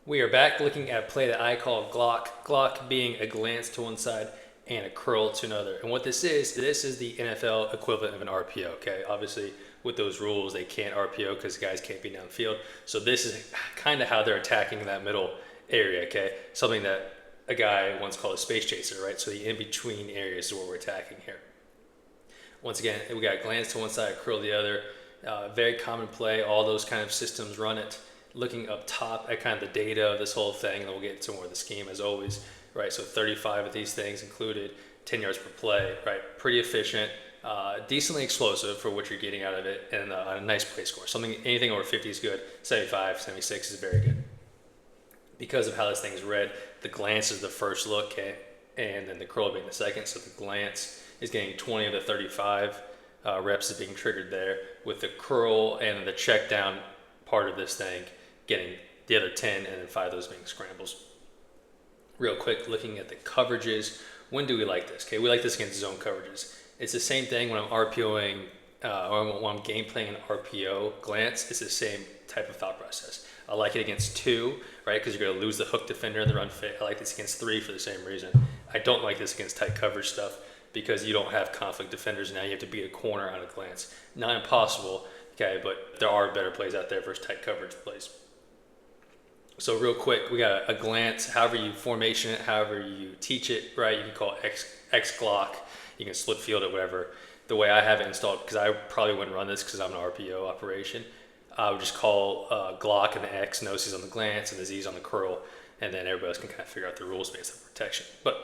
We are back looking at a play that I call Glock. Glock being a glance to one side and a curl to another. And what this is the NFL equivalent of an RPO, okay? Obviously, with those rules, they can't RPO because guys can't be downfield. So this is kind of how they're attacking that middle area, okay? Something that a guy once called a space chaser, right? So the in-between areas is what we're attacking here. Once again, we got glance to one side, curl the other. Very common play. All those kind of systems run it. Looking up top at kind of the data of this whole thing, and then we'll get into more of the scheme as always, right? So 35 of these things included, 10 yards per play, right? Pretty efficient, decently explosive for what you're getting out of it, and a nice play score. Anything over 50 is good. 75, 76 is very good. Because of how this thing is read, the glance is the first look, okay? And then the curl being the second. So the glance is getting 20 of the 35 reps is being triggered there, with the curl and the check down part of this thing getting the other 10, and then 5 of those being scrambles. Real quick, looking at the coverages, when do we like this? Okay, we like this against zone coverages. It's the same thing when I'm RPOing or when I'm game playing an RPO glance. It's the same type of thought process. I like it against 2, right? Because you're going to lose the hook defender in the run fit. I like this against 3 for the same reason. I don't like this against tight coverage stuff because you don't have conflict defenders. Now you have to beat a corner on a glance. Not impossible, okay, but there are better plays out there versus tight coverage plays. So real quick, we got a glance, however you formation it, however you teach it, right? You can call it X Glock, you can split field it, whatever. The way I have it installed, because I probably wouldn't run this because I'm an RPO operation, I would just call Glock and the X, no C's on the glance and the Z's on the curl, and then everybody else can kind of figure out the rules based on protection. But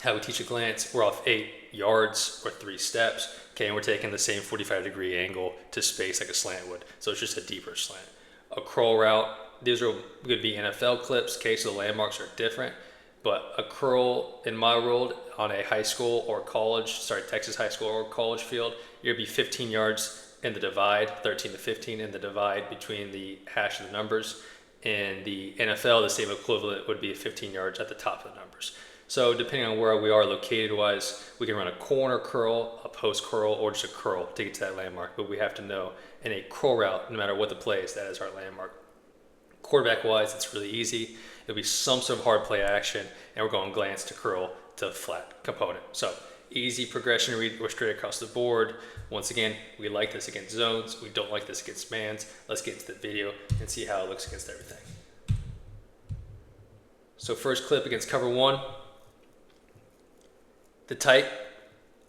how we teach a glance, we're off 8 yards or 3 steps, okay, and we're taking the same 45-degree angle to space like a slant would, so it's just a deeper slant. A curl route, these are going to be NFL clips, okay, so the landmarks are different, but a curl in my world on a high school or college, Texas high school or college field, you're going to be 15 yards in the divide, 13 to 15 in the divide between the hash of the numbers. In the NFL, the same equivalent would be 15 yards at the top of the numbers. So depending on where we are located wise, we can run a corner curl, a post curl, or just a curl to get to that landmark. But we have to know in a curl route, no matter what the play is, that is our landmark. Quarterback wise, it's really easy. It'll be some sort of hard play action, and we're going glance to curl to flat component. So easy progression read, we're straight across the board. Once again, we like this against zones. We don't like this against mans. Let's get into the video and see how it looks against everything. So first clip against cover 1. The tight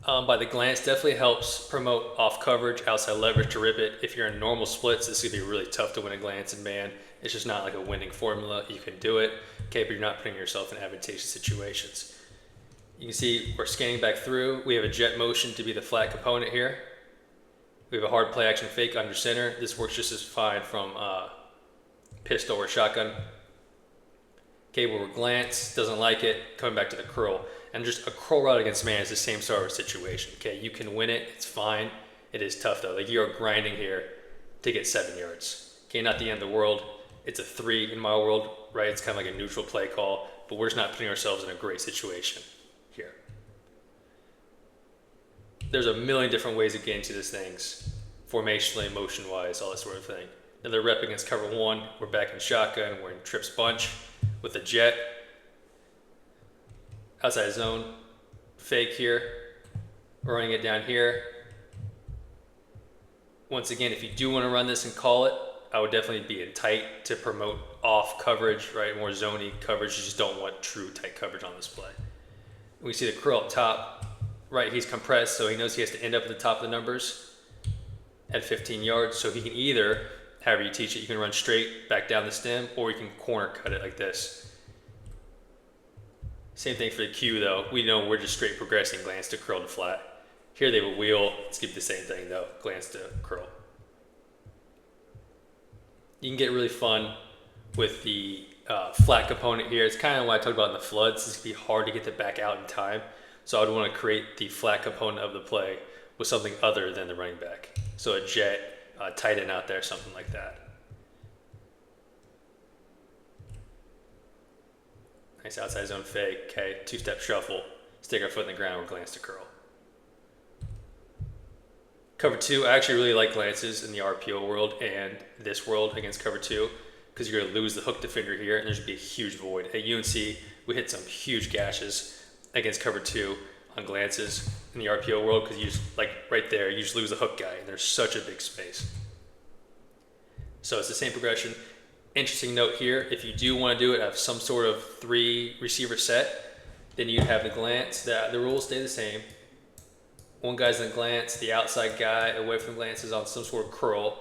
by the glance definitely helps promote off coverage, outside leverage to rip it. If you're in normal splits, this is going to be really tough to win a glance in man. It's just not like a winning formula. You can do it, okay, but you're not putting yourself in advantageous situations. You can see we're scanning back through. We have a jet motion to be the flat component here. We have a hard play action fake under center. This works just as fine from pistol or shotgun. Okay, where we're glance, doesn't like it, coming back to the curl. And just a curl route against man is the same sort of situation. Okay, you can win it, it's fine. It is tough though. Like you're grinding here to get 7 yards. Okay, not the end of the world. It's a 3 in my world, right? It's kind of like a neutral play call, but we're just not putting ourselves in a great situation here. There's a million different ways to get into these things, formationally, motion-wise, all that sort of thing. Another rep against cover 1, we're back in shotgun, we're in trips bunch with a jet. Outside zone, fake here, we're running it down here. Once again, if you do want to run this and call it, I would definitely be in tight to promote off coverage, right? More zony coverage. You just don't want true tight coverage on this play. We see the curl up top, right? He's compressed, so he knows he has to end up at the top of the numbers at 15 yards. So he can either, however you teach it, you can run straight back down the stem, or you can corner cut it like this. Same thing for the Q though. We know we're just straight progressing, glance to curl to flat. Here they have a wheel. Let's keep the same thing though, glance to curl. You can get really fun with the flat component here. It's kind of what I talked about in the floods. It's going to be hard to get it back out in time. So I would want to create the flat component of the play with something other than the running back. So a jet, tight end out there, something like that. Nice outside zone fake, okay, 2-step shuffle, stick our foot in the ground, or glance to curl. Cover 2, I actually really like glances in the RPO world and this world against cover 2 because you're going to lose the hook defender here, and there's going to be a huge void. At UNC, we hit some huge gashes against cover 2 on glances in the RPO world, because you just, like right there, you just lose the hook guy, and there's such a big space. So it's the same progression. Interesting note here, if you do want to do it, have some sort of 3 receiver set, then you have the glance. The rules stay the same. One guy's in the glance, the outside guy away from the glance is on some sort of curl,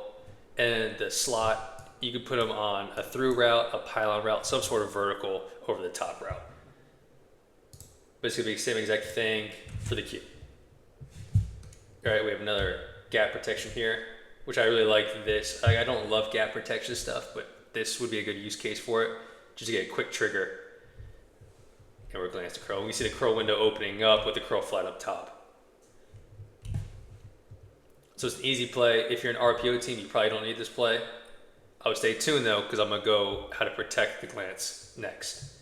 and the slot, you could put them on a through route, a pylon route, some sort of vertical over the top route. But it's going to be the same exact thing for the Q. All right, we have another gap protection here, which I really like this. I don't love gap protection stuff, but this would be a good use case for it, just to get a quick trigger. And we're glance to curl. We see the curl window opening up with the curl flat up top. So it's an easy play. If you're an RPO team, you probably don't need this play. I would stay tuned though, because I'm going to go how to protect the glance next.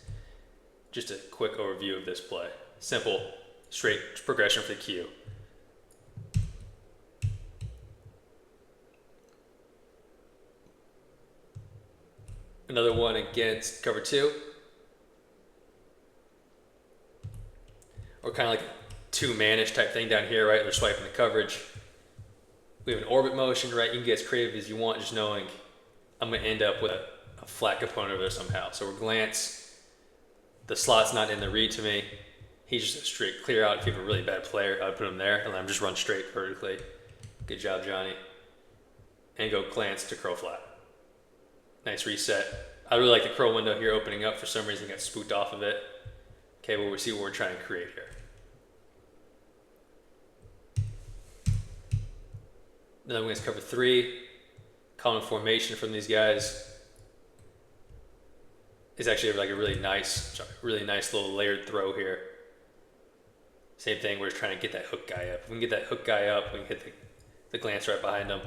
Just a quick overview of this play. Simple, straight progression for the Q. Another one against cover 2. Or kind of like a 2-man-ish type thing down here, right? They're swiping the coverage. We have an orbit motion, right? You can get as creative as you want, just knowing I'm going to end up with a flat component over there somehow. So we're glance. The slot's not in the read to me. He's just a straight clear out. If you have a really bad player, I would put him there and let him just run straight vertically. Good job, Johnny. And go glance to curl flat. Nice reset. I really like the curl window here opening up. For some reason, got spooked off of it. Okay, well, we'll see what we're trying to create here. Then I'm going to cover 3. Common formation from these guys is actually like a really nice little layered throw here. Same thing, we're just trying to get that hook guy up. If we can get that hook guy up, we can hit the glance right behind him.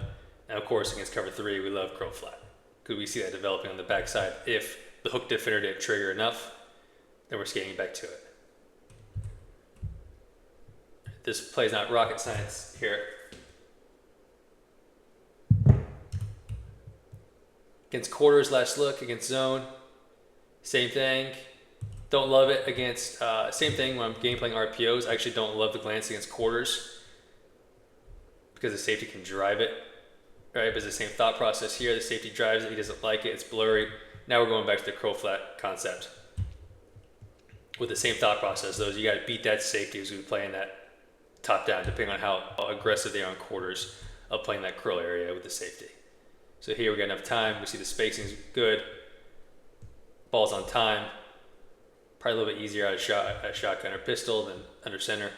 And of course, against cover 3, we love curl flat, because we see that developing on the backside. If the hook defender didn't trigger enough, then we're skating back to it. This play is not rocket science here. Against quarters, last look. Against zone, same thing. Don't love it against, same thing when I'm game playing RPOs. I actually don't love the glance against quarters because the safety can drive it, right? But it's the same thought process here. The safety drives it, he doesn't like it, it's blurry. Now we're going back to the curl flat concept. With the same thought process, though, you got to beat that safety as we play in that top down, depending on how aggressive they are on quarters of playing that curl area with the safety. So here we got enough time. We see the spacing's good. Ball's on time. Probably a little bit easier out of shotgun or pistol than under center.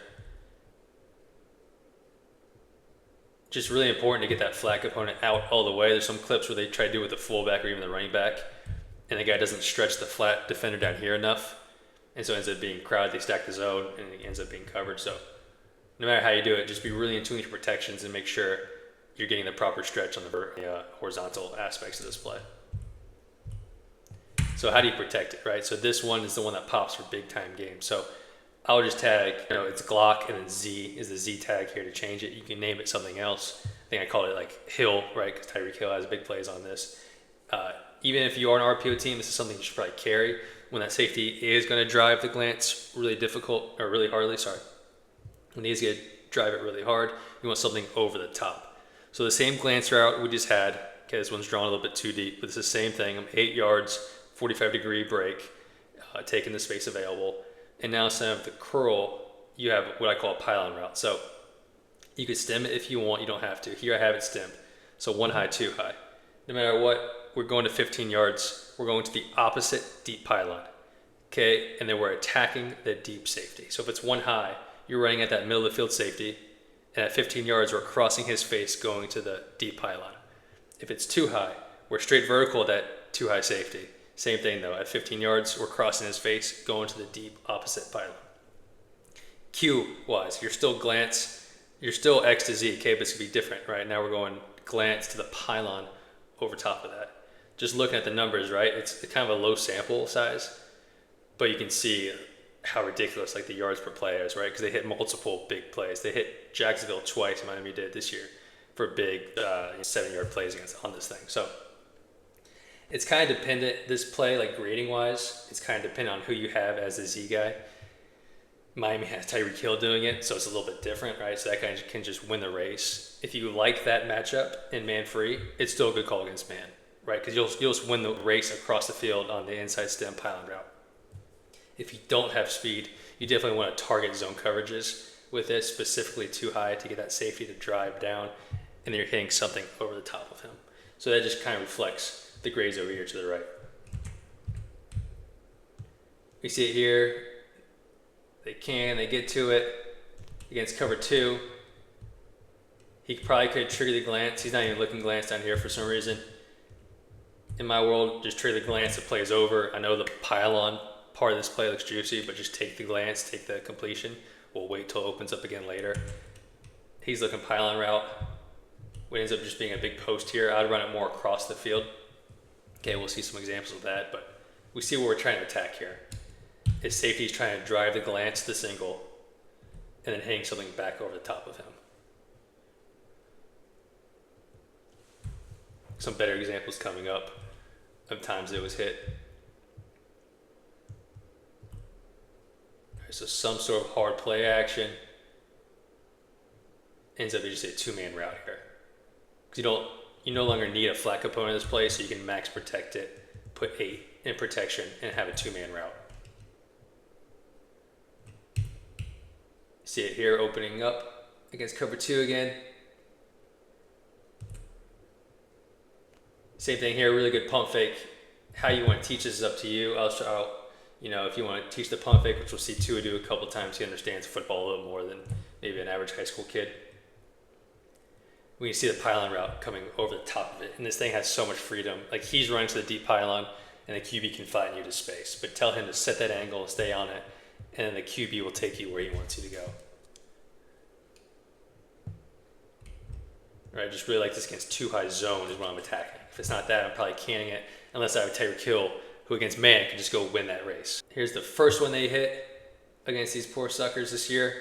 Just really important to get that flat component out all the way. There's some clips where they try to do it with the fullback or even the running back, and the guy doesn't stretch the flat defender down here enough, and so it ends up being crowded. They stack the zone, and it ends up being covered. So no matter how you do it, just be really in tune with your protections and make sure you're getting the proper stretch on the horizontal aspects of this play. So how do you protect it, right? So this one is the one that pops for big time games. So I'll just tag, it's Glock, and then Z is the Z tag here to change it. You can name it something else. I think I called it like Hill, right? Because Tyreek Hill has big plays on this. Even if you are an RPO team, this is something you should probably carry when that safety is going to drive the glance really hardly. When he's going to drive it really hard, you want something over the top. So the same glance route we just had, okay, this one's drawn a little bit too deep, but it's the same thing. I'm 8 yards, 45-degree break, taking the space available. And now instead of the curl, you have what I call a pylon route. So you could stem it if you want, you don't have to. Here I have it stemmed. So 1 high, 2 high. No matter what, we're going to 15 yards. We're going to the opposite deep pylon, okay? And then we're attacking the deep safety. So if it's 1 high, you're running at that middle of the field safety, and at 15 yards, we're crossing his face going to the deep pylon. If it's 2 high, we're straight vertical at that 2 high safety. Same thing though, at 15 yards, we're crossing his face going to the deep opposite pylon. Q-wise, you're still glance, you're still X to Z, okay, but it's gonna be different, right? Now we're going glance to the pylon over top of that. Just looking at the numbers, right? It's kind of a low sample size, but you can see how ridiculous like the yards per play is, right? Because they hit multiple big plays. They hit Jacksonville twice, Miami did this year, for big 7-yard plays on this thing. So It's kind of dependent, this play, like grading wise, it's kind of dependent on who you have as the Z guy. Miami has Tyreek Hill doing it, so it's a little bit different, right? So that guy can just win the race. If you like that matchup in man free, it's still a good call against man, right? Because you'll just win the race across the field on the inside stem pylon route. If you don't have speed, you definitely want to target zone coverages with it, specifically too high to get that safety to drive down, and then you're hitting something over the top of him. So that just kind of reflects the grades over here to the right. We see it here. They get to it against cover 2. He probably could trigger the glance. He's not even looking glance down here for some reason. In my world, just trigger the glance, the play is over. I know the pylon part of this play looks juicy, but just take the glance, take the completion. We'll wait till it opens up again later. He's looking pylon route. What ends up just being a big post here. I'd run it more across the field. Okay, we'll see some examples of that, but we see what we're trying to attack here. His safety is trying to drive the glance to the single and then hitting something back over the top of him. Some better examples coming up of times it was hit. All right, so some sort of hard play action ends up being just a two-man route here. Because you no longer need a flat component of this play, so you can max protect it, put 8 in protection, and have a two-man route. See it here opening up against cover 2 again. Same thing here, really good pump fake. How you want to teach this is up to you. If you want to teach the pump fake, which we'll see Tua do a couple times, he understands football a little more than maybe an average high school kid. We can see the pylon route coming over the top of it, and this thing has so much freedom. Like, he's running to the deep pylon, and the QB can find you to space. But tell him to set that angle, stay on it, and then the QB will take you where he wants you to go. Right, I just really like this against too high zone is what I'm attacking. If it's not that, I'm probably canning it, unless I have Tyreek Hill, who against man can just go win that race. Here's the first one they hit against these poor suckers this year.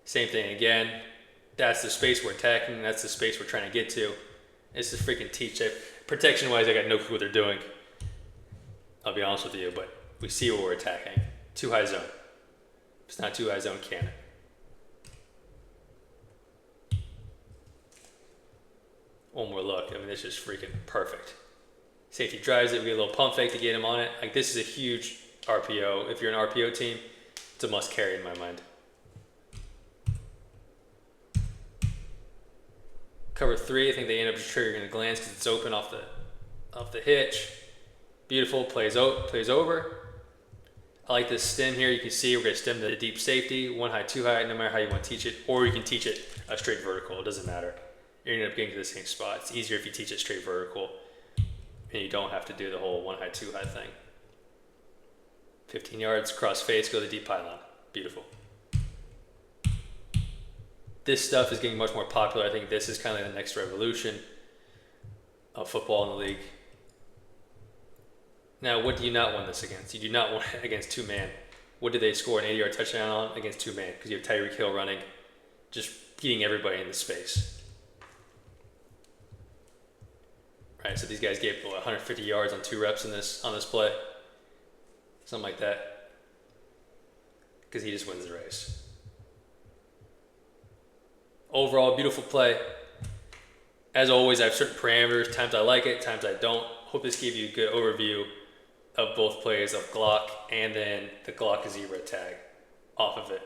Same thing again. That's the space we're attacking. That's the space we're trying to get to. It's the freaking teach type. Protection-wise, I got no clue what they're doing. I'll be honest with you, but we see what we're attacking. Too high zone. If it's not too high zone, can it? One more look. I mean, this is freaking perfect. Safety drives it. We get a little pump fake to get him on it. Like, this is a huge RPO. If you're an RPO team, it's a must carry in my mind. Cover 3, I think they end up just triggering a glance because it's open off the hitch. Beautiful, plays over. I like this stem here. You can see we're going to stem the deep safety, 1 high, 2 high, no matter how you want to teach it, or you can teach it a straight vertical. It doesn't matter. You're going to end up getting to the same spot. It's easier if you teach it straight vertical, and you don't have to do the whole 1 high, 2 high thing. 15 yards, cross face, go to the deep pylon. Beautiful. This stuff is getting much more popular. I think this is kind of the next revolution of football in the league. Now, what do you not want this against? You do not want it against two-man. What did they score an 80-yard touchdown on? Against two-man, because you have Tyreek Hill running, just beating everybody in the space. Right, so these guys gave 150 yards on 2 reps on this play. Something like that. Because he just wins the race. Overall, beautiful play. As always, I have certain parameters. Times I like it, times I don't. Hope this gave you a good overview of both plays of Glock and then the Glock Zebra tag off of it.